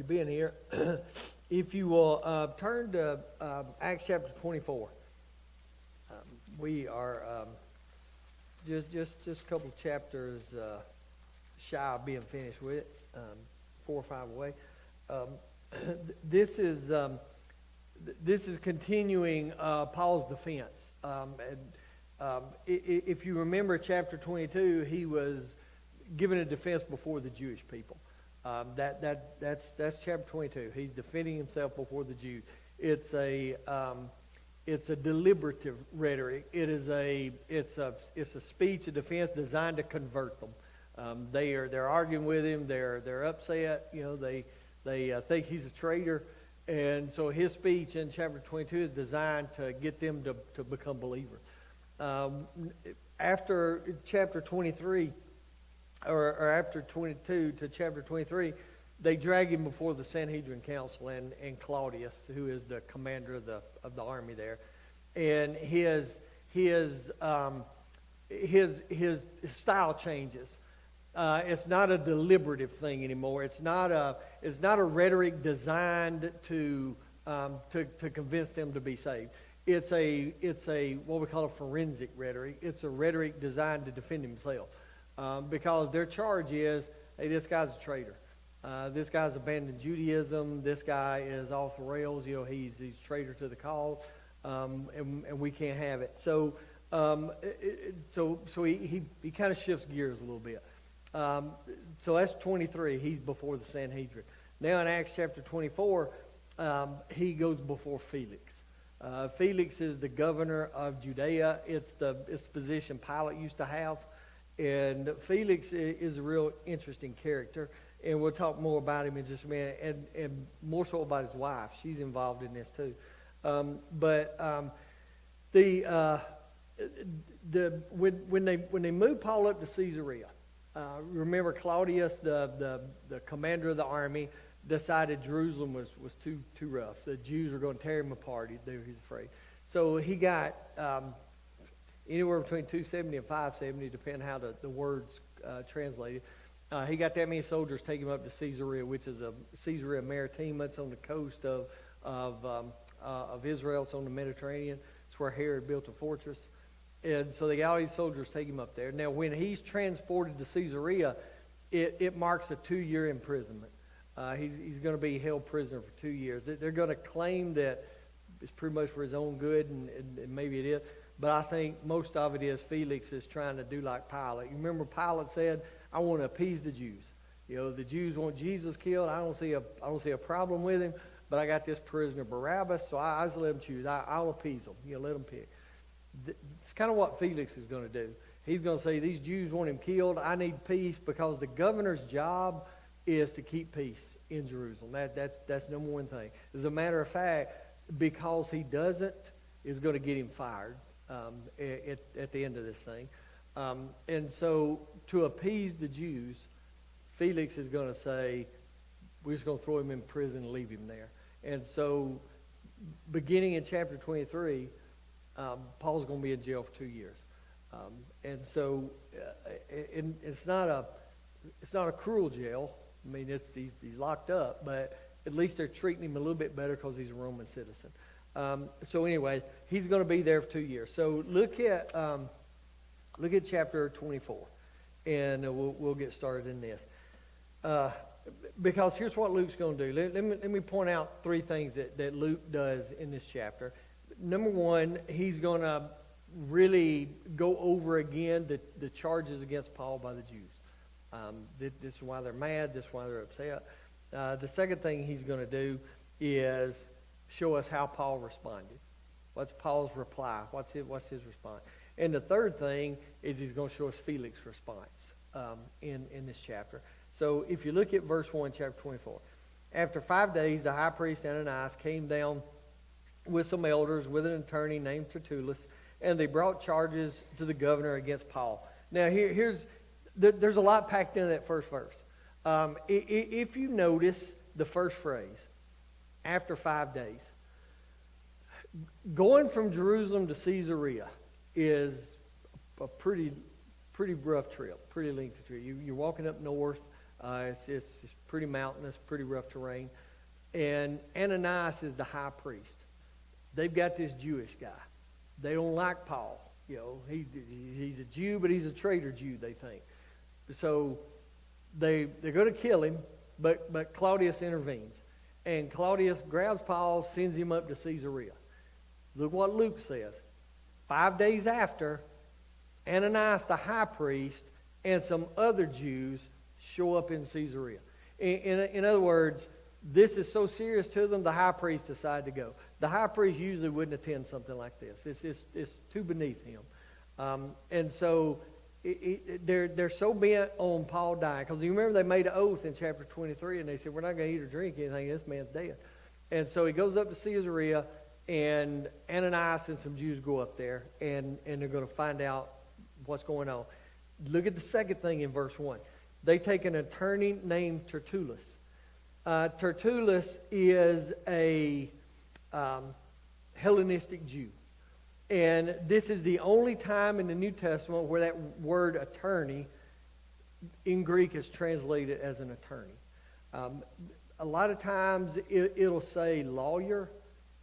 being here. If you will turn to Acts chapter 24. We are just a couple of chapters shy of being finished with it, 4 or 5 away. This is continuing Paul's defense. If you remember chapter 22, he was giving a defense before the Jewish people. That's chapter 22. He's defending himself before the Jews. It's a deliberative rhetoric. It's a speech, a defense designed to convert them. They're arguing with him. They're upset. They think he's a traitor, and so his speech in chapter 22 is designed to get them to become believers. After chapter 23. Or after 22 to chapter 23, they drag him before the Sanhedrin Council and Claudius, who is the commander of the army there, and his style changes. It's not a deliberative thing anymore. It's not a rhetoric designed to convince them to be saved. It's a what we call a forensic rhetoric. It's a rhetoric designed to defend himself. Because their charge is, hey, this guy's a traitor. This guy's abandoned Judaism. This guy is off the rails. He's a traitor to the cause, and we can't have it. So he kind of shifts gears a little bit. So that's 23. He's before the Sanhedrin. Now in Acts chapter 24, he goes before Felix. Felix is the governor of Judea. It's the position Pilate used to have. And Felix is a real interesting character, and we'll talk more about him in just a minute, and more so about his wife. She's involved in this too. When they moved Paul up to Caesarea, remember Claudius, the commander of the army, decided Jerusalem was too rough. The Jews were going to tear him apart. He's afraid. So he got anywhere between 270 and 570, depending how the words translated. He got that many soldiers take him up to Caesarea, which is Caesarea Maritima. It's on the coast of Israel. It's on the Mediterranean. It's where Herod built a fortress. And so they got all these soldiers take him up there. Now, when he's transported to Caesarea, it marks a 2-year imprisonment. He's going to be held prisoner for 2 years. They're going to claim that it's pretty much for his own good, and maybe it is. But I think most of it is Felix is trying to do like Pilate. You remember Pilate said, "I want to appease the Jews. The Jews want Jesus killed. I don't see a problem with him, but I got this prisoner Barabbas, so I just let him choose. I'll appease them. Let them pick." It's kind of what Felix is going to do. He's going to say, "These Jews want him killed. I need peace," because the governor's job is to keep peace in Jerusalem. That's number one thing. As a matter of fact, because he doesn't, is going to get him fired. At the end of this thing. And so to appease the Jews, Felix is going to say, we're just going to throw him in prison and leave him there. And so beginning in chapter 23, Paul's going to be in jail for 2 years. And so it's not a cruel jail. I mean, he's locked up, but at least they're treating him a little bit better because he's a Roman citizen. So anyway, he's going to be there for 2 years. So look at chapter 24, and we'll get started in this. Because here's what Luke's going to do. Let me point out 3 things that Luke does in this chapter. Number one, he's going to really go over again the charges against Paul by the Jews. This is why they're mad. This is why they're upset. The second thing he's going to do is show us how Paul responded. What's Paul's reply? What's his response? And the third thing is he's going to show us Felix's response in this chapter. So if you look at verse 1, chapter 24. After 5 days, the high priest Ananias came down with some elders, with an attorney named Tertullus, and they brought charges to the governor against Paul. Now there's a lot packed into that first verse. If you notice the first phrase, after 5 days. Going from Jerusalem to Caesarea is a pretty rough trip, pretty lengthy trip. You're walking up north. It's pretty mountainous, pretty rough terrain. And Ananias is the high priest. They've got this Jewish guy. They don't like Paul. He's a Jew, but he's a traitor Jew, they think. So they're going to kill him, but Claudius intervenes. And Claudius grabs Paul, sends him up to Caesarea. Look what Luke says. 5 days after, Ananias the high priest and some other Jews show up in Caesarea. In other words, this is so serious to them, the high priest decided to go. The high priest usually wouldn't attend something like this. It's too beneath him. And so they're so bent on Paul dying. Because you remember they made an oath in chapter 23, and they said, we're not going to eat or drink anything. This man's dead. And so he goes up to Caesarea, and Ananias and some Jews go up there, and they're going to find out what's going on. Look at the second thing in verse 1. They take an attorney named Tertullus. Tertullus is a Hellenistic Jew. And this is the only time in the New Testament where that word attorney in Greek is translated as an attorney. A lot of times it'll say lawyer,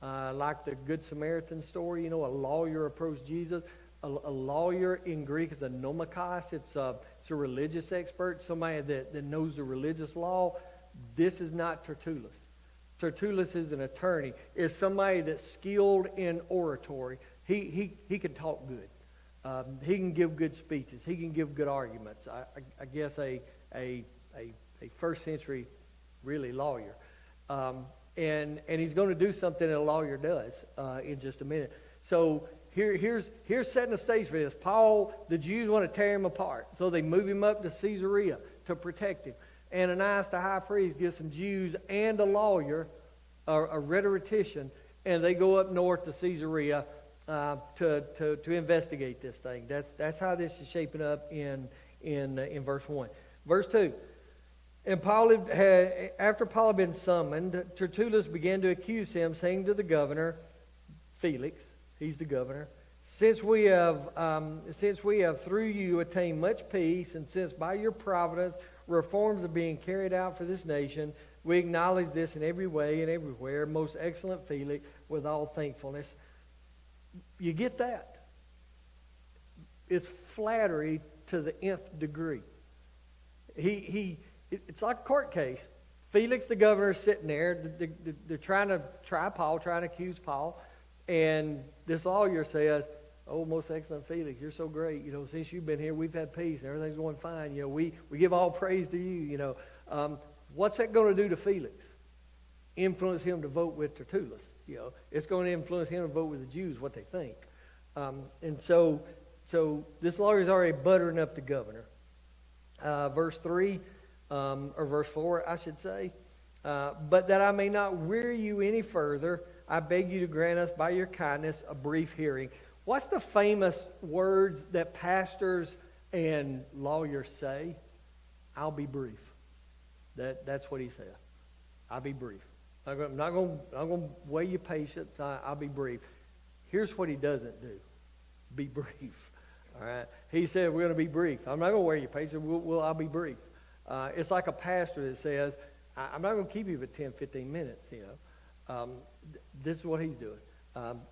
like the Good Samaritan story. A lawyer approached Jesus. A lawyer in Greek is a nomikos. It's a religious expert, somebody that knows the religious law. This is not Tertullus. Tertullus is an attorney. Is somebody that's skilled in oratory. He can talk good. He can give good speeches. He can give good arguments. I guess a first century really lawyer. And he's going to do something that a lawyer does in just a minute. So here's setting the stage for this. Paul, the Jews want to tear him apart. So they move him up to Caesarea to protect him. Ananias, the high priest, gets some Jews and a lawyer, a rhetorician, and they go up north to Caesarea to investigate this thing. That's how this is shaping up in verse 1. Verse 2. And after Paul had been summoned, Tertullus began to accuse him, saying to the governor, Felix, he's the governor, since we have through you attained much peace, and since by your providence reforms are being carried out for this nation, we acknowledge this in every way and everywhere, most excellent Felix, with all thankfulness. You get that? It's flattery to the nth degree. It's like a court case. Felix, the governor, is sitting there. They're trying to try Paul, trying to accuse Paul. And this lawyer says, oh, most excellent Felix, you're so great. Since you've been here, we've had peace. And everything's going fine. We give all praise to you. What's that going to do to Felix? Influence him to vote with Tertullus. It's going to influence him to vote with the Jews, what they think. And so this lawyer's already buttering up the governor. Verse 3, or verse 4, I should say. But that I may not weary you any further, I beg you to grant us by your kindness a brief hearing. What's the famous words that pastors and lawyers say? I'll be brief. That's what he said. I'll be brief. I'm not going to weigh your patience. I'll be brief. Here's what he doesn't do. Be brief. All right. He said we're going to be brief. I'm not going to wear your patience. I'll be brief. It's like a pastor that says, I'm not going to keep you for 10, 15 minutes. This is what he's doing.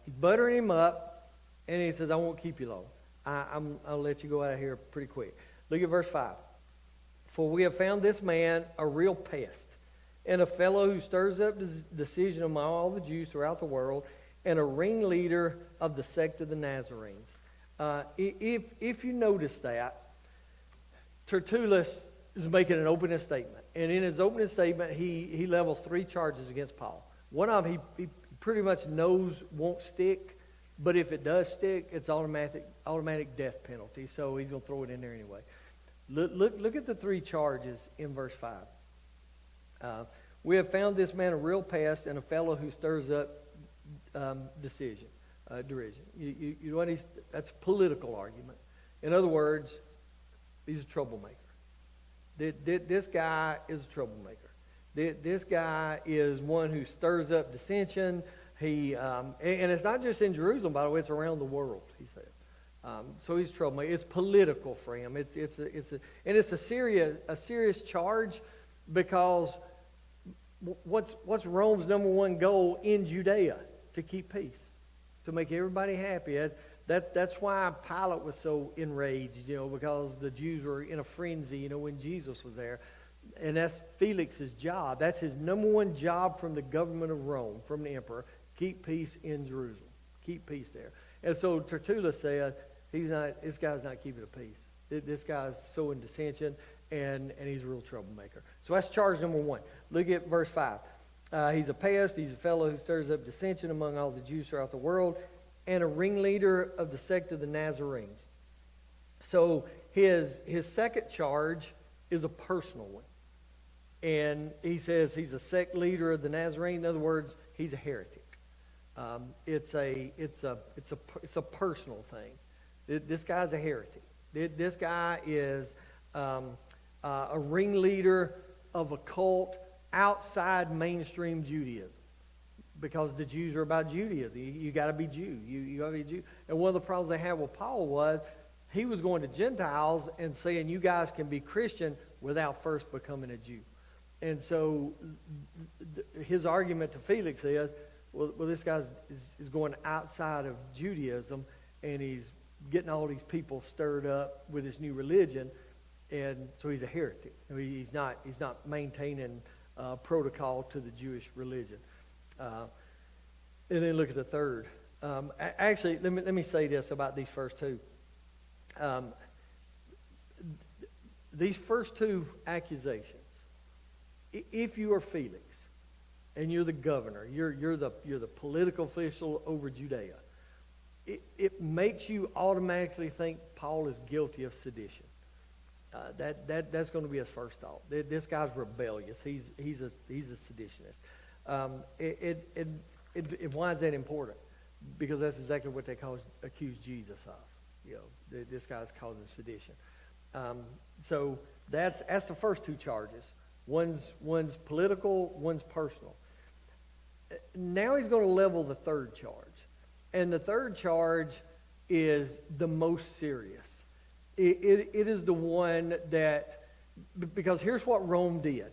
He's buttering him up, and he says, I won't keep you long. I'll let you go out of here pretty quick. Look at verse 5. For we have found this man a real pest, and a fellow who stirs up decision among all the Jews throughout the world, and a ringleader of the sect of the Nazarenes. If you notice that, Tertullus is making an opening statement. And in his opening statement, he levels 3 charges against Paul. One of them he pretty much knows won't stick, but if it does stick, it's automatic death penalty. So he's going to throw it in there anyway. Look at the 3 charges in verse 5. We have found this man a real pest and a fellow who stirs up derision. You know what that's a political argument. In other words, he's a troublemaker. This guy is a troublemaker. This guy is one who stirs up dissension. And it's not just in Jerusalem, by the way, it's around the world, he said. So he's a troublemaker. It's political for him. It's a serious charge, because what's Rome's number one goal in Judea? To keep peace, to make everybody happy. That's why Pilate was so enraged, because the Jews were in a frenzy, when Jesus was there. And that's Felix's job. That's his number one job from the government of Rome, from the emperor. Keep peace in Jerusalem. Keep peace there. And so Tertullus said, this guy's not keeping the peace. This guy's sowing dissension, and he's a real troublemaker. So that's charge number one. Look at verse 5. He's a pest. He's a fellow who stirs up dissension among all the Jews throughout the world, and a ringleader of the sect of the Nazarenes. So his second charge is a personal one. And he says he's a sect leader of the Nazarene. In other words, he's a heretic. It's a personal thing. This guy's a heretic. This guy is a ringleader of a cult outside mainstream Judaism, because the Jews are about Judaism. You got to be Jew. You got to be Jew. And one of the problems they had with Paul was he was going to Gentiles and saying, you guys can be Christian without first becoming a Jew. And so his argument to Felix is, well, this guy is going outside of Judaism, and he's getting all these people stirred up with this new religion, and so he's a heretic. He's not maintaining protocol to the Jewish religion. And then look at the third. Actually, let me say this about these first two. These first two accusations, if you are Felix and you're the governor, you're the political official over Judea, it makes you automatically think Paul is guilty of sedition. That's going to be his first thought. This guy's rebellious. He's a seditionist. Why is that important? Because that's exactly what they accuse Jesus of. This guy's causing sedition. So that's the first two charges. One's political, one's personal. Now he's going to level the third charge. And the third charge is the most serious. It is the one that, because here's what Rome did.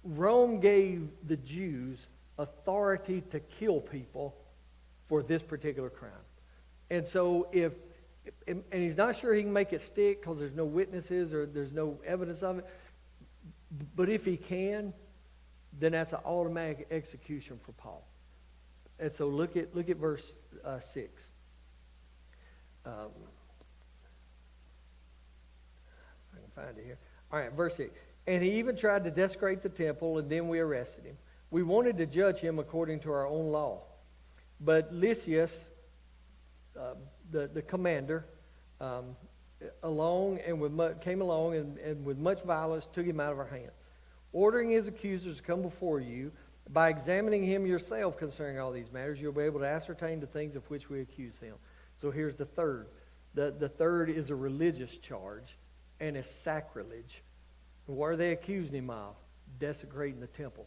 Rome gave the Jews authority to kill people for this particular crime. And so and he's not sure he can make it stick because there's no witnesses or there's no evidence of it. But if he can, then that's an automatic execution for Paul. And so look at verse 6. I can find it here. All right, verse 6. And he even tried to desecrate the temple, and then we arrested him. We wanted to judge him according to our own law. But Lysias, the commander, came along and with much violence took him out of our hands, ordering his accusers to come before you. By examining him yourself concerning all these matters, you'll be able to ascertain the things of which we accuse him. So here's the third. The third is a religious charge and a sacrilege. What are they accusing him of? Desecrating the temple.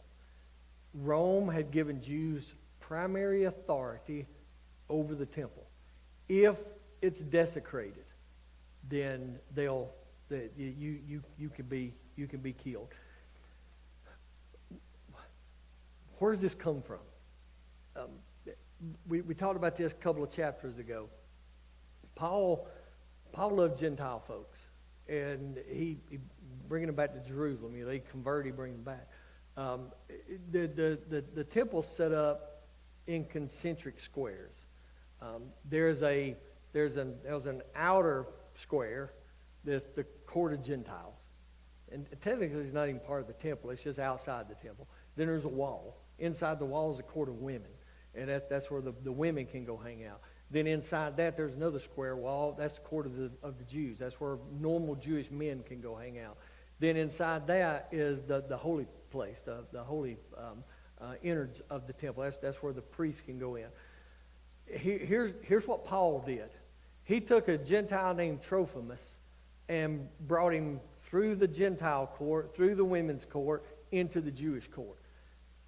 Rome had given Jews primary authority over the temple. If it's desecrated, then you can be killed. Where does this come from? We talked about this a couple of chapters ago. Paul loved Gentile folks, and he bringing them back to Jerusalem. They convert, he bring them back. The temple's set up in concentric squares. There's an outer square that's the court of Gentiles, and technically it's not even part of the temple. It's just outside the temple. Then there's a wall. Inside the wall is a court of women, and that's where the women can go hang out. Then inside that there's another square wall. That's the court of the Jews. That's where normal Jewish men can go hang out. Then inside that is the holy place, the holy innards of the temple. That's where the priests can go in. Here's what Paul did. He took a Gentile named Trophimus and brought him through the Gentile court, through the women's court, into the Jewish court.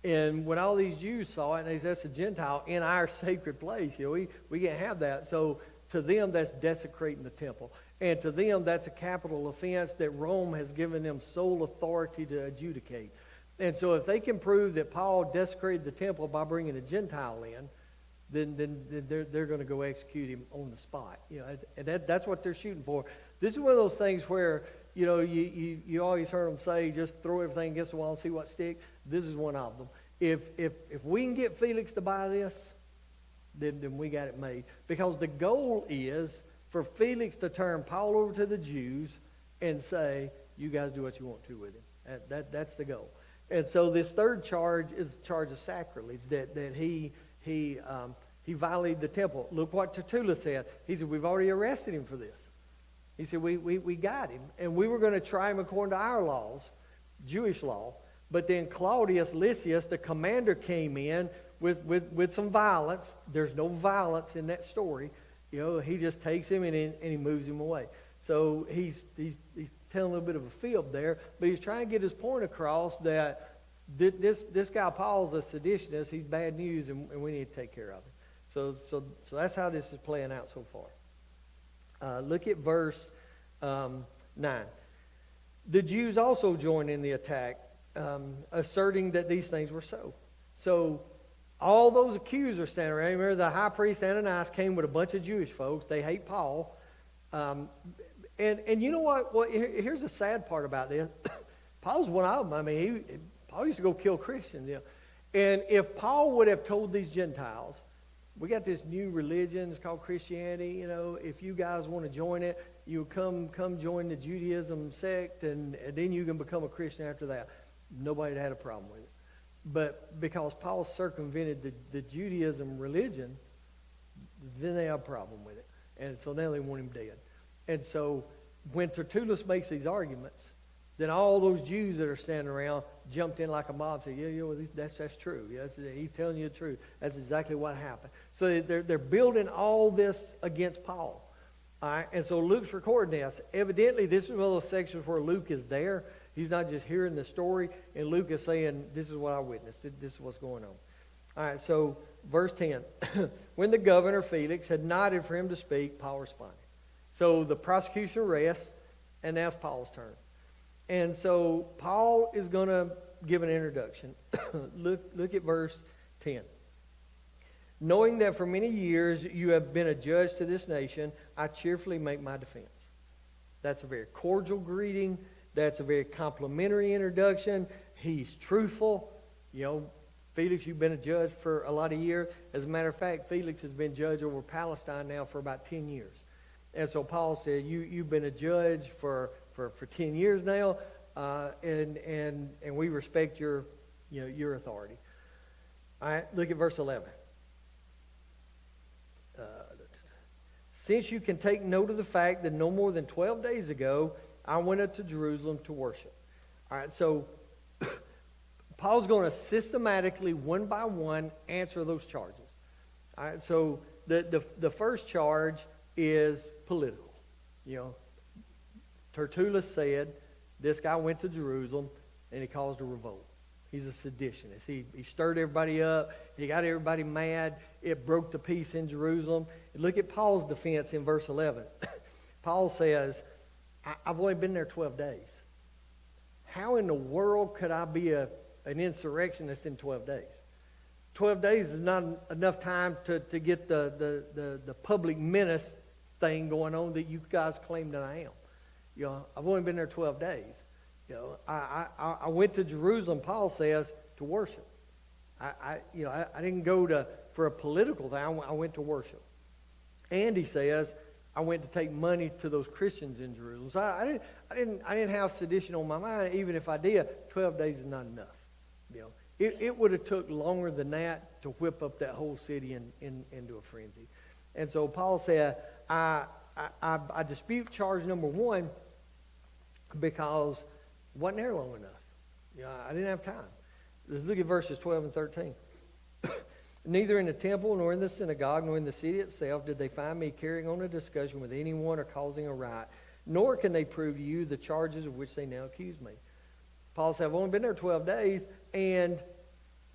And when all these Jews saw it, and they said, that's a Gentile in our sacred place. We can't have that. So To them, that's desecrating the temple. And to them, that's a capital offense that Rome has given them sole authority to adjudicate. And so if they can prove that Paul desecrated the temple by bringing a Gentile in, then they're going to go execute him on the spot. And that's what they're shooting for. This is one of those things where, you always heard them say, just throw everything against the wall and see what sticks. This is one of them. If we can get Felix to buy this, then we got it made. Because the goal is for Felix to turn Paul over to the Jews and say, you guys do what you want to with him. That's the goal. And so this third charge is a charge of sacrilege, that he violated the temple. Look what Tertullus said. He said, we've already arrested him for this. He said, we got him. And we were going to try him according to our laws, Jewish law. But then Claudius Lysias, the commander, came in with some violence. There's no violence in that story. He just takes him and he moves him away. So he's telling a little bit of a fib there, but he's trying to get his point across that this guy Paul's a seditionist. He's bad news, and we need to take care of him. So that's how this is playing out so far. Look at verse 9. The Jews also joined in the attack, asserting that these things were so. So all those accusers standing around. Remember, the high priest Ananias came with a bunch of Jewish folks. They hate Paul. And you know what? Well, here's the sad part about this. Paul's one of them. I mean, Paul used to go kill Christians. And if Paul would have told these Gentiles, we got this new religion, it's called Christianity, if you guys want to join it, you come join the Judaism sect, and then you can become a Christian after that. Nobody had a problem with it. But because Paul circumvented the Judaism religion, then they have a problem with it. And so now they want him dead. And so when Tertullus makes these arguments, then all those Jews that are standing around jumped in like a mob and said, that's true. He's telling you the truth. That's exactly what happened. So they're building all this against Paul. All right? And so Luke's recording this. Evidently, this is one of those sections where Luke is there. He's not just hearing the story, and Luke is saying, this is what I witnessed. This is what's going on. All right, so verse 10. When the governor, Felix, had nodded for him to speak, Paul responded. So the prosecution rests, and now it's Paul's turn. And so Paul is going to give an introduction. Look at verse 10. Knowing that for many years you have been a judge to this nation, I cheerfully make my defense. That's a very cordial greeting. That's a very complimentary introduction. He's truthful. Felix, you've been a judge for a lot of years. As a matter of fact, Felix has been judge over Palestine now for about 10 years. And so Paul said, you've been a judge for 10 years now, and we respect your authority. All right, look at verse 11. Since you can take note of the fact that no more than 12 days ago, I went up to Jerusalem to worship. All right, so Paul's going to systematically, one by one, answer those charges. All right, so the first charge is political. Tertullus said this guy went to Jerusalem and he caused a revolt. He's a seditionist. He stirred everybody up. He got everybody mad. It broke the peace in Jerusalem. Look at Paul's defense in verse 11. Paul says, I've only been there 12 days. How in the world could I be an insurrectionist in 12 days? 12 days is not enough time to get the public menace thing going on that you guys claim that I am. I've only been there 12 days. I went to Jerusalem, Paul says, to worship. I didn't go for a political thing. I went to worship. And he says, I went to take money to those Christians in Jerusalem. So I didn't have sedition on my mind. Even if I did, 12 days is not enough. It would have took longer than that to whip up that whole city into a frenzy. And so Paul said, I dispute charge number one because it wasn't there long enough. I didn't have time. Let's look at verses 12 and 13. Neither in the temple nor in the synagogue nor in the city itself did they find me carrying on a discussion with anyone or causing a riot, nor can they prove to you the charges of which they now accuse me. Paul said, I've only been there 12 days, and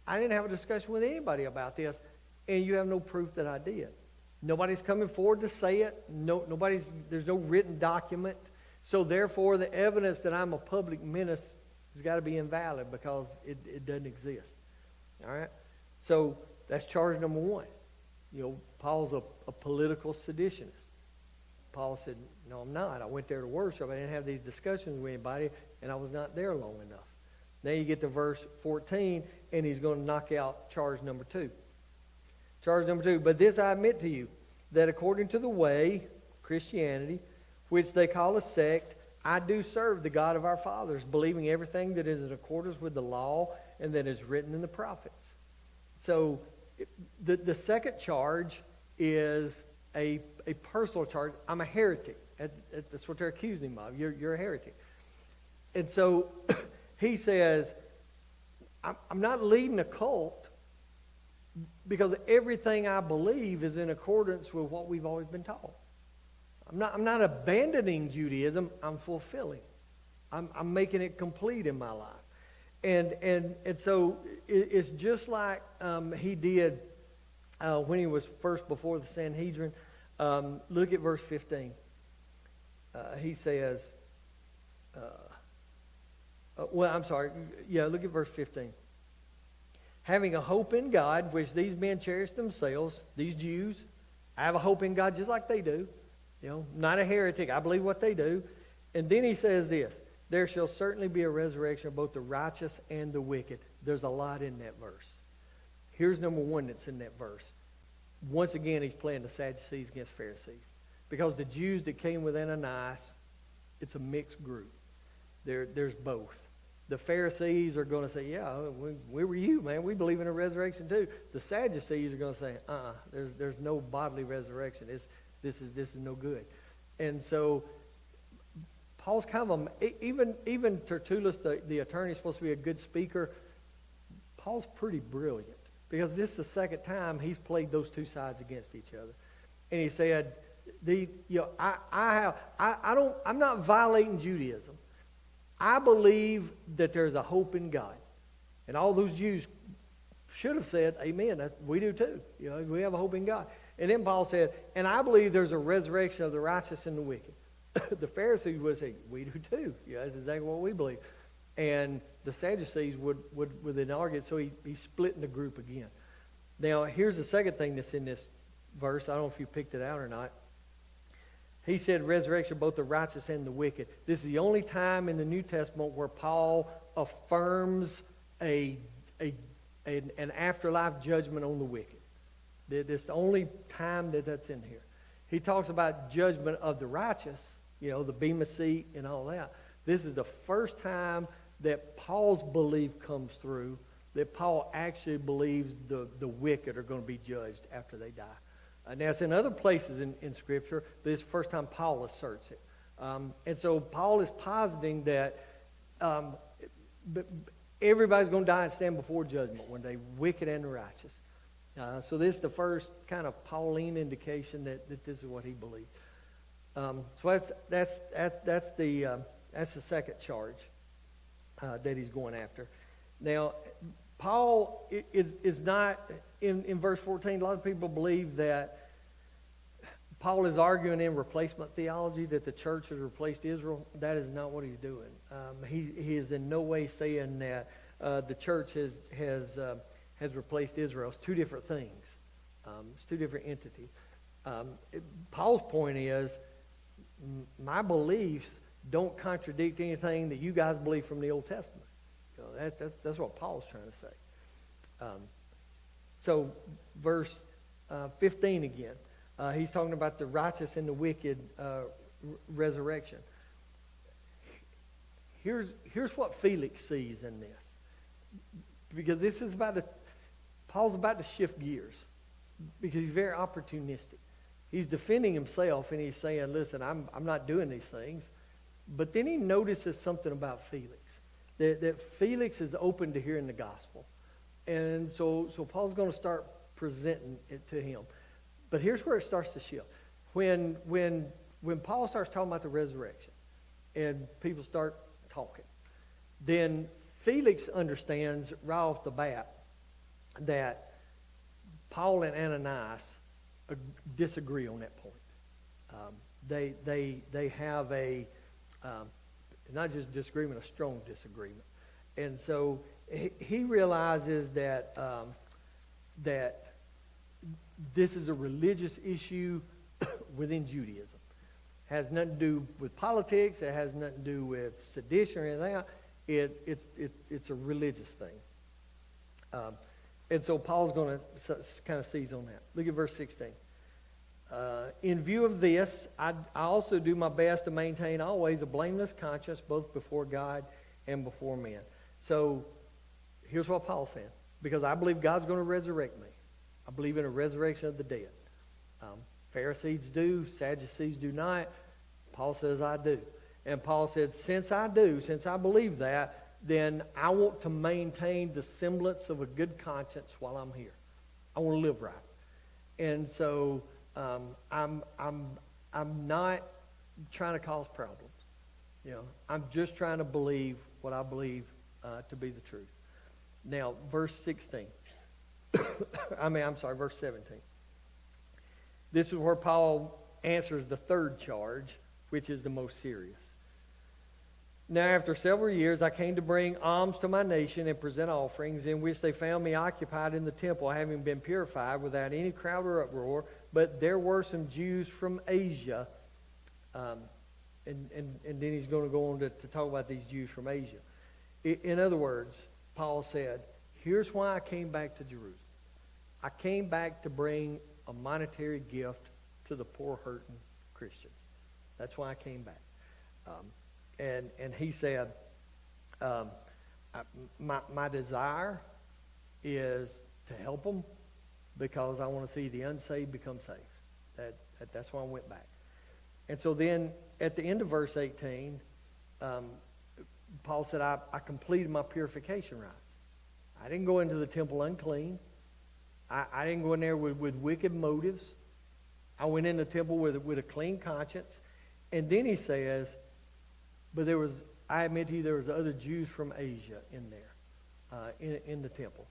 I didn't have a discussion with anybody about this, and you have no proof that I did. Nobody's coming forward to say it. There's no written document. So therefore, the evidence that I'm a public menace has got to be invalid because it doesn't exist. All right? So that's charge number one. Paul's a political seditionist. Paul said, no, I'm not. I went there to worship. I didn't have these discussions with anybody, and I was not there long enough. Now you get to verse 14, and he's going to knock out charge number 2. Charge number 2, but this I admit to you, that according to the way, Christianity, which they call a sect, I do serve the God of our fathers, believing everything that is in accordance with the law and that is written in the prophets. So the second charge is a personal charge. I'm a heretic. That's what they're accusing him of. You're a heretic. And so he says, I'm not leading a cult because everything I believe is in accordance with what we've always been taught. I'm not abandoning Judaism. I'm fulfilling. I'm making it complete in my life. And so it's just like he did when he was first before the Sanhedrin. Look at verse 15. He says, look at verse 15. Having a hope in God, which these men cherish themselves, these Jews, I have a hope in God just like they do. Not a heretic. I believe what they do. And then he says this, there shall certainly be a resurrection of both the righteous and the wicked. There's a lot in that verse. Here's number one that's in that verse. Once again, he's playing the Sadducees against Pharisees. Because the Jews that came with Ananias, it's a mixed group. There's both. The Pharisees are going to say, yeah, we were you, man. We believe in a resurrection too. The Sadducees are going to say, there's no bodily resurrection. This is no good. And so Paul's kind of even Tertullus, the attorney, is supposed to be a good speaker. Paul's pretty brilliant because this is the second time he's played those two sides against each other. And he said, I'm not violating Judaism. I believe that there's a hope in God. And all those Jews should have said, amen. We do too. We have a hope in God. And then Paul said, and I believe there's a resurrection of the righteous and the wicked. The Pharisees would say, we do too. That's exactly what we believe. And the Sadducees would then argue. So he's splitting the group again. Now, here's the second thing that's in this verse. I don't know if you picked it out or not. He said resurrection of both the righteous and the wicked. This is the only time in the New Testament where Paul affirms an afterlife judgment on the wicked. This is the only time that's in here. He talks about judgment of the righteous, the Bema seat and all that. This is the first time that Paul's belief comes through, that Paul actually believes the wicked are going to be judged after they die. Now, it's in other places in Scripture, but it's the first time Paul asserts it. And so Paul is positing that everybody's going to die and stand before judgment one day, wicked and righteous. So this is the first kind of Pauline indication that this is what he believes. So that's the second charge that he's going after. Now, Paul is not, in verse 14, a lot of people believe that Paul is arguing in replacement theology that the church has replaced Israel. That is not what he's doing. He is in no way saying that the church has replaced Israel. It's two different things. It's two different entities. Paul's point is, my beliefs don't contradict anything that you guys believe from the Old Testament. That's what Paul's trying to say. So verse 15 again. He's talking about the righteous and the wicked resurrection. Here's what Felix sees in this. Because this is Paul's about to shift gears. Because he's very opportunistic. He's defending himself and he's saying, listen, I'm not doing these things. But then he notices something about Felix. That Felix is open to hearing the gospel. And so Paul's going to start presenting it to him. But here's where it starts to shift. When Paul starts talking about the resurrection and people start talking, then Felix understands right off the bat that Paul and Ananias disagree on that point. They have a not just disagreement, a strong disagreement. And so he realizes that that this is a religious issue within Judaism. Has nothing to do with politics. It has nothing to do with sedition or anything else. It's a religious thing. And so Paul's going to kind of seize on that. Look at verse 16. In view of this, I also do my best to maintain always a blameless conscience both before God and before men. So here's what Paul's saying. Because I believe God's going to resurrect me. I believe in a resurrection of the dead. Pharisees do, Sadducees do not. Paul says I do. And Paul said, since I believe that, then I want to maintain the semblance of a good conscience while I'm here. I want to live right. And so I'm not trying to cause problems. I'm just trying to believe what I believe to be the truth. Now, verse 16. Verse 17. This is where Paul answers the third charge, which is the most serious. Now, after several years, I came to bring alms to my nation and present offerings, in which they found me occupied in the temple, having been purified without any crowd or uproar. But there were some Jews from Asia. And then he's going to go on to talk about these Jews from Asia. In other words, Paul said, here's why I came back to Jerusalem. I came back to bring a monetary gift to the poor, hurting Christians. That's why I came back. And he said, my desire is to help them because I want to see the unsaved become saved. That's why I went back. And so then at the end of verse 18, Paul said, I completed my purification rites. I didn't go into the temple unclean. I didn't go in there with wicked motives. I went in the temple with a clean conscience. And then he says, but I admit to you, there was other Jews from Asia in there, in the temple.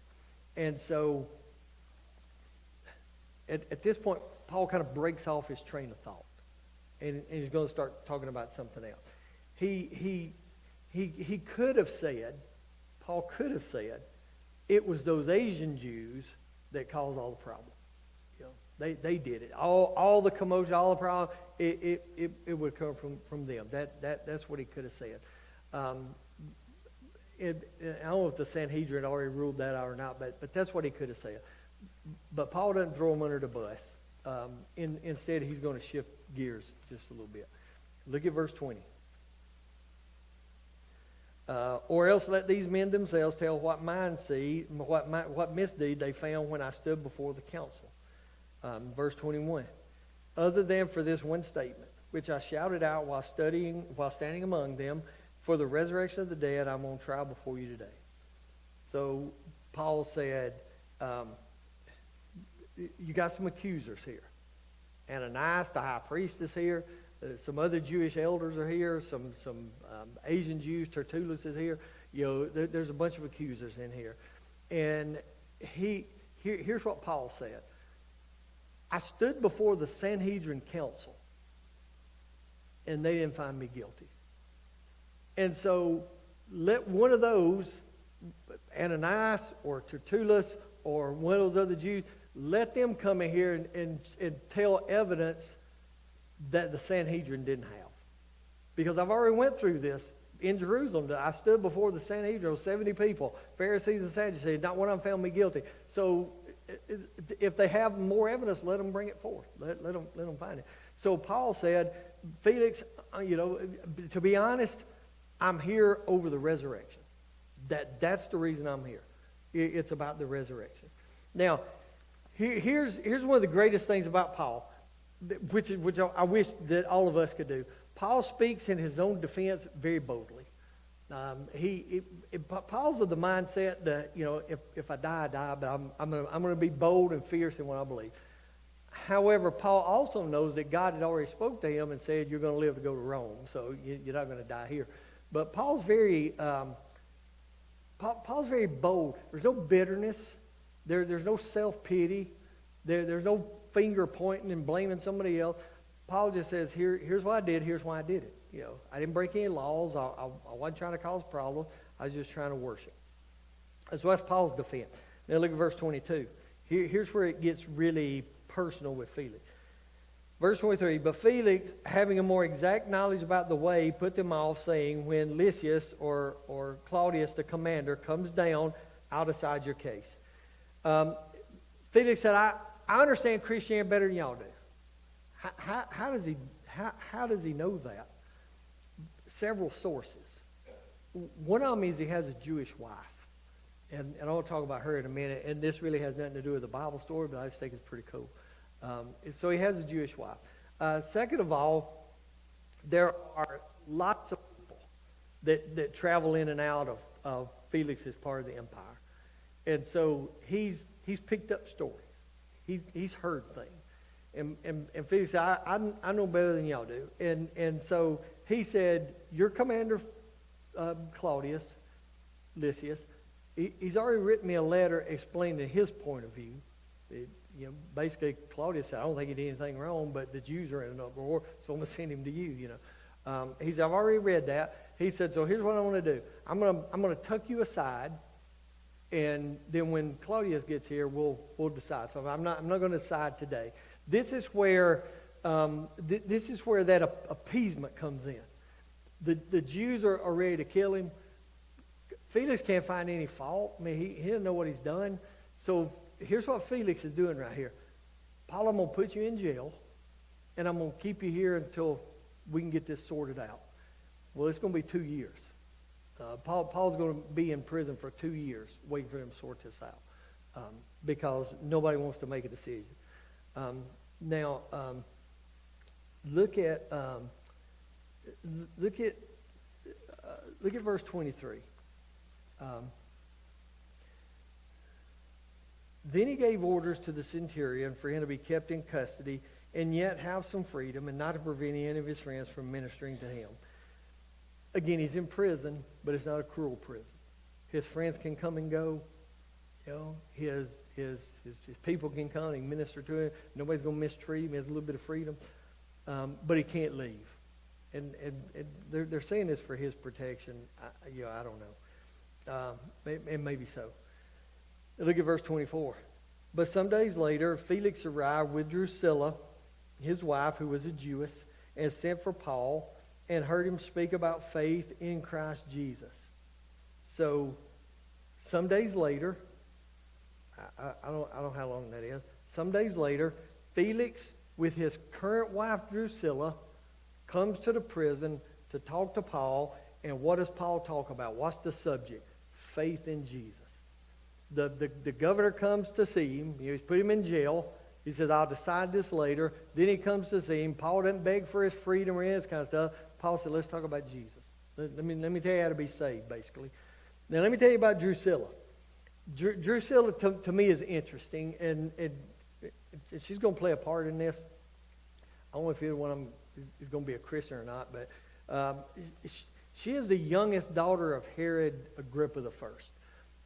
And so at this point, Paul kind of breaks off his train of thought. And he's going to start talking about something else. He could have said, Paul could have said, it was those Asian Jews that caused all the problem. They did it. All the commotion, all the problem, it would come from them. That's what he could have said. I don't know if the Sanhedrin already ruled that out or not, but that's what he could have said. But Paul doesn't throw him under the bus. Instead, he's going to shift gears just a little bit. Look at verse 20. Or else let these men themselves tell what misdeed they found when I stood before the council. Verse 21. Other than for this one statement, which I shouted out while standing among them, for the resurrection of the dead, I'm on trial before you today. So Paul said, you got some accusers here. Ananias, the high priest, is here. Some other Jewish elders are here. Some Asian Jews, Tertullus is here. There's a bunch of accusers in here. And here's what Paul said. I stood before the Sanhedrin council, and they didn't find me guilty. And so let one of those, Ananias or Tertullus or one of those other Jews, let them come in here and tell evidence that the Sanhedrin didn't have. Because I've already went through this in Jerusalem. I stood before the Sanhedrin, 70 people, Pharisees and Sadducees. Not one of them found me guilty. So if they have more evidence, let them bring it forth. Let them find it. So Paul said, Felix, to be honest, I'm here over the resurrection. That's the reason I'm here. It's about the resurrection. Now, here's one of the greatest things about Paul, which I wish that all of us could do. Paul speaks in his own defense very boldly. Paul's of the mindset that if I die, I die, but I'm going to be bold and fierce in what I believe. However, Paul also knows that God had already spoke to him and said you're going to live to go to Rome, so you're not going to die here. But Paul's very bold. There's no bitterness. There's no self-pity. There's no finger pointing and blaming somebody else. Paul just says, here's what I did, here's why I did it. I didn't break any laws. I wasn't trying to cause problems. I was just trying to worship. So that's Paul's defense. Now look at verse 22. Here's where it gets really personal with Felix. Verse 23, but Felix, having a more exact knowledge about the way, put them off, saying, when Lysias or Claudius, the commander, comes down, I'll decide your case. Felix said, I understand Christianity better than y'all do. How does he know that? Several sources. One of them is he has a Jewish wife. And I want to talk about her in a minute. And this really has nothing to do with the Bible story, but I just think it's pretty cool. So he has a Jewish wife. Second of all, there are lots of people that travel in and out of Felix's part of the empire. And so he's picked up stories. He's heard things. And Felix said, I know better than y'all do. And so he said, your commander, Claudius, Lysias, he's already written me a letter explaining his point of view. Basically, Claudius said, I don't think he did anything wrong, but the Jews are in an uproar, so I'm going to send him to you, He said, I've already read that. He said, so here's what I want to do. I'm going to tuck you aside, and then when Claudius gets here, we'll decide. So I'm not going to decide today. This is where that appeasement comes in. The Jews are ready to kill him. Felix can't find any fault. I mean, he doesn't know what he's done. So here's what Felix is doing right here. Paul, I'm going to put you in jail, and I'm going to keep you here until we can get this sorted out. Well, it's going to be 2 years. Paul's going to be in prison for 2 years waiting for them to sort this out because nobody wants to make a decision. Now, look at verse 23. Then he gave orders to the centurion for him to be kept in custody and yet have some freedom and not to prevent any of his friends from ministering to him. Again, he's in prison, but it's not a cruel prison. His friends can come and go. His people can come and minister to him. Nobody's going to mistreat him. He has a little bit of freedom. But he can't leave. And they're saying this for his protection. I don't know. And maybe so. Look at verse 24. But some days later, Felix arrived with Drusilla, his wife, who was a Jewess, and sent for Paul and heard him speak about faith in Christ Jesus. So, some days later, I don't know how long that is. Some days later, Felix, with his current wife Drusilla, comes to the prison to talk to Paul. And what does Paul talk about? What's the subject? Faith in Jesus. The governor comes to see him. He's put him in jail. He says, I'll decide this later. Then he comes to see him. Paul doesn't beg for his freedom or any of this kind of stuff. Paul said, let's talk about Jesus. Let me tell you how to be saved, basically. Now, let me tell you about Drusilla. Drusilla, to me, is interesting, and she's going to play a part in this. I don't know if either one of them is going to be a Christian or not, but she is the youngest daughter of Herod Agrippa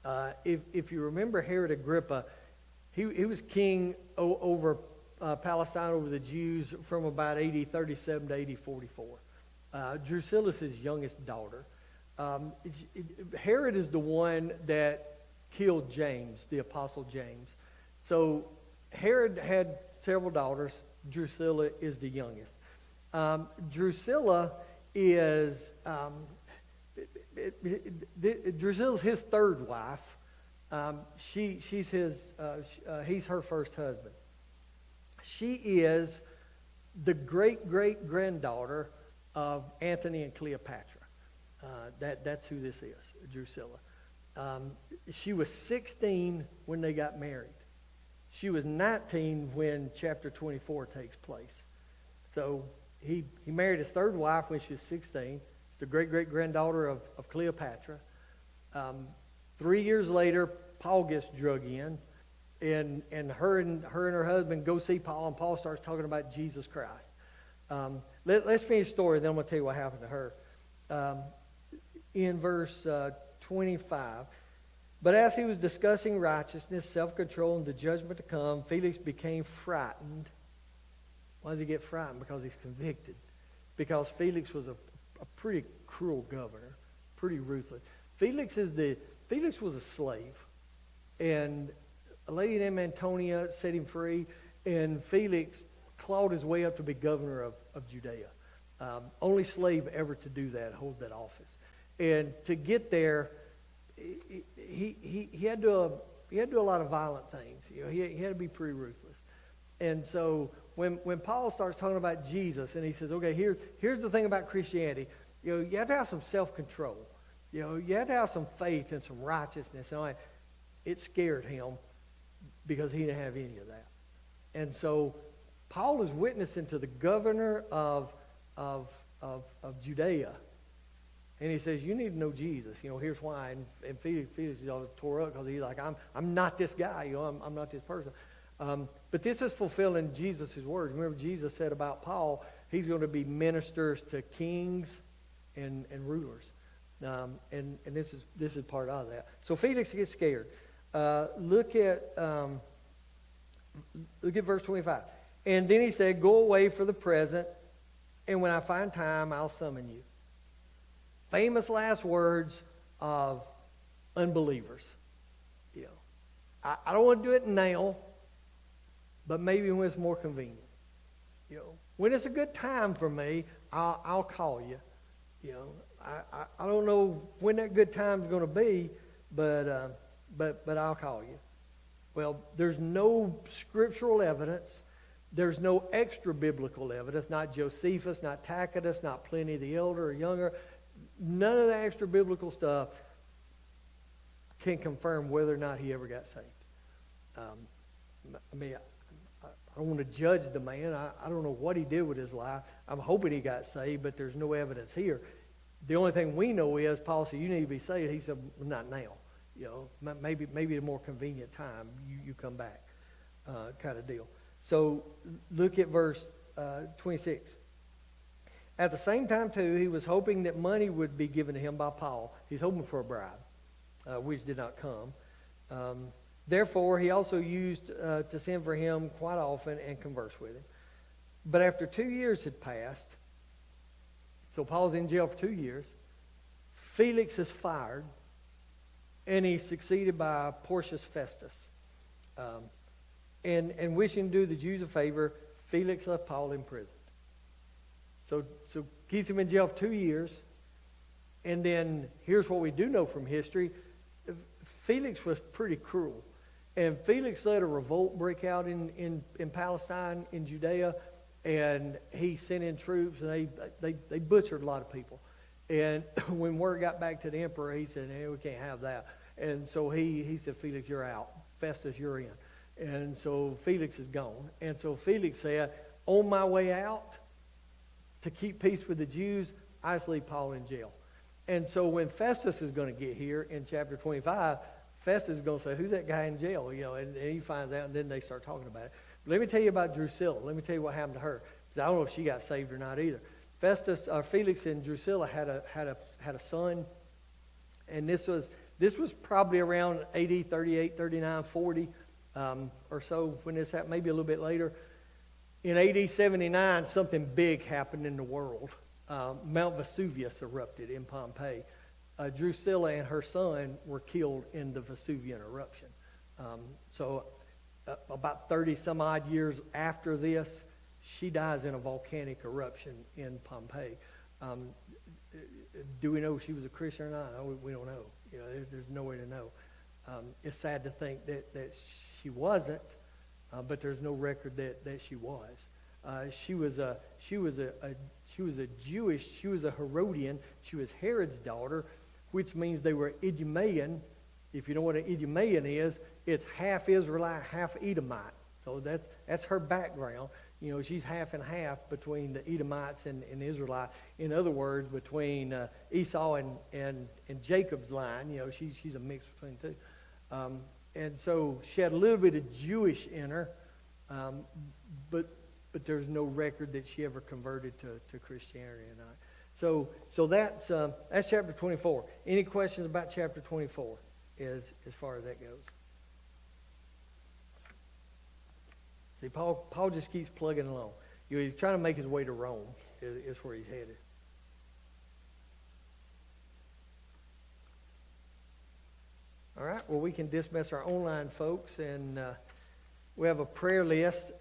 I. If you remember Herod Agrippa, he was king over Palestine, over the Jews, from about AD 37 to AD 44. Drusilla is his youngest daughter. Herod is the one that killed James, the Apostle James. So Herod had several daughters. Drusilla is the youngest. Drusilla is Drusilla's his third wife. He's her first husband. She is the great-great-granddaughter of Antony and Cleopatra. That's who this is, Drusilla. She was 16 when they got married. She was 19 when chapter 24 takes place. So he married his third wife when she was 16. It's the great-great-granddaughter of Cleopatra. 3 years later, Paul gets drug in, and her and her husband go see Paul, and Paul starts talking about Jesus Christ. Let's finish the story, then I'm going to tell you what happened to her. In verse 25, But as he was discussing righteousness, self-control, and the judgment to come, Felix became frightened. Why does he get frightened? Because he's convicted. Because Felix was a pretty cruel governor, pretty ruthless. Felix was a slave, and a lady named Antonia set him free, and Felix clawed his way up to be governor of Judea. Only slave ever to do that, hold that office. And to get there, he had to do a lot of violent things. You know, he had to be pretty ruthless. And so when Paul starts talking about Jesus, and he says, okay, here's the thing about Christianity. You know, you have to have some self-control. You know, you have to have some faith and some righteousness. And it scared him because he didn't have any of that. And so Paul is witnessing to the governor of Judea. And he says, you need to know Jesus. You know, here's why. And Felix is always tore up because he's like, I'm not this guy. You know, I'm not this person. But this is fulfilling Jesus' words. Remember, Jesus said about Paul, he's going to be ministers to kings and rulers. And this is part of that. So Felix gets scared. Look at verse 25. And then he said, go away for the present, and when I find time, I'll summon you. Famous last words of unbelievers. You know, I don't want to do it now, but maybe when it's more convenient. You know, when it's a good time for me, I'll call you. You know, I don't know when that good time is going to be, but I'll call you. Well, there's no scriptural evidence. There's no extra biblical evidence. Not Josephus, not Tacitus, not Pliny the Elder or Younger. None of the extra biblical stuff can confirm whether or not he ever got saved. I mean, I don't want to judge the man. I don't know what he did with his life. I'm hoping he got saved, but there's no evidence here. The only thing we know is Paul said, you need to be saved. He said, well, not now. You know, maybe at a more convenient time you come back, kind of deal. So look at verse 26. At the same time, too, he was hoping that money would be given to him by Paul. He's hoping for a bribe, which did not come. Therefore, he also used to send for him quite often and converse with him. But after 2 years had passed, so Paul's in jail for 2 years, Felix is fired, and he's succeeded by Porcius Festus. And wishing to do the Jews a favor, Felix left Paul in prison. So keeps him in jail for 2 years. And then here's what we do know from history. Felix was pretty cruel. And Felix let a revolt break out in Palestine, in Judea. And he sent in troops, and they butchered a lot of people. And when word got back to the emperor, he said, hey, we can't have that. And so he said, Felix, you're out. Festus, you're in. And so Felix is gone. And so Felix said, on my way out, to keep peace with the Jews, I just leave Paul in jail. And so when Festus is going to get here in chapter 25, Festus is going to say, who's that guy in jail? You know, and he finds out, and then they start talking about it. But let me tell you about Drusilla. Let me tell you what happened to her. Because I don't know if she got saved or not either. Felix and Drusilla had a son, and this was probably around AD 38, 39, 40 or so when this happened, maybe a little bit later. In AD 79, something big happened in the world. Mount Vesuvius erupted in Pompeii. Drusilla and her son were killed in the Vesuvian eruption. So about 30 some odd years after this, she dies in a volcanic eruption in Pompeii. Do we know if she was a Christian or not? No, we don't know. You know, there's no way to know. It's sad to think that she wasn't. But there's no record that she was. She was a Herodian. She was Herod's daughter, which means they were Idumean. If you know what an Idumean is, it's half Israelite, half Edomite. So that's her background. You know, she's half and half between the Edomites and Israelites. In other words, between Esau and Jacob's line. You know, she's a mix between the two. And so she had a little bit of Jewish in her, but there's no record that she ever converted to Christianity or not. So that's chapter 24. Any questions about chapter 24? as far as that goes. See, Paul just keeps plugging along. He's trying to make his way to Rome, is where he's headed. All right, well, we can dismiss our online folks, and we have a prayer list.